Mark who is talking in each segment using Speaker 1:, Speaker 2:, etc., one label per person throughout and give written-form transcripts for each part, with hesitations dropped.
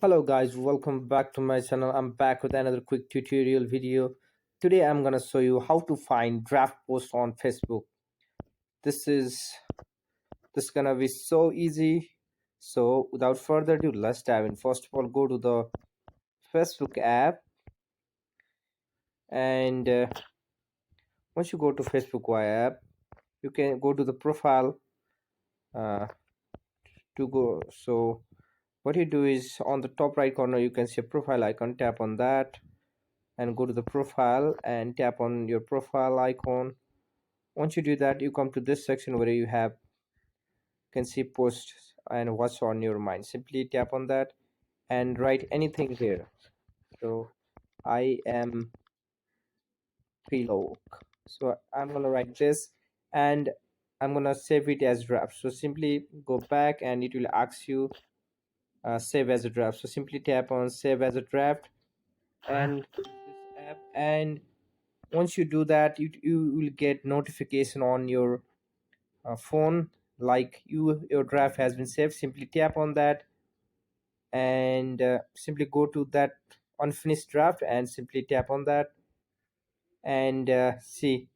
Speaker 1: Hello guys, welcome back to my channel. I'm back with another quick tutorial video. Today I'm gonna show you how to find draft post on Facebook. This is this gonna be so easy. So without further ado, let's dive in. First of all, go to the Facebook app, and once you go to Facebook Y app, you can go to the profile uh, to go. So what you do is on the top right corner you can see a profile icon. Tap on that and go to the profile and tap on your profile icon. Once you do that, you come to this section where you have can see posts and what's on your mind. Simply tap on that and write anything here. So I am pillow. So I'm gonna write this and I'm gonna save it as draft. So simply go back and it will ask you save as a draft. So simply tap on save as a draft and this app, and once you do that, you will get notification on your phone, like your draft has been saved. Simply tap on that and simply go to that unfinished draft and simply tap on that and see,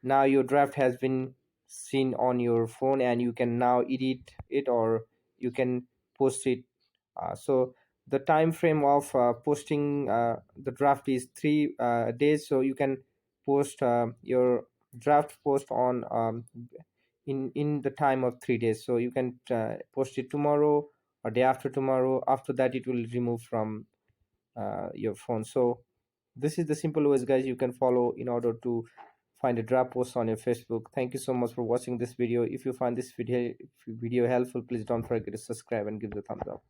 Speaker 1: now your draft has been seen on your phone and you can now edit it or you can post it. So the time frame of posting the draft is 3 days, so you can post your draft post on in the time of 3 days. So you can post it tomorrow or day after tomorrow. After that it will remove from your phone. So this is the simple ways guys you can follow in order to find a draft post on your Facebook. Thank you so much for watching this video. If you find this video helpful, please don't forget to subscribe and give the thumbs up.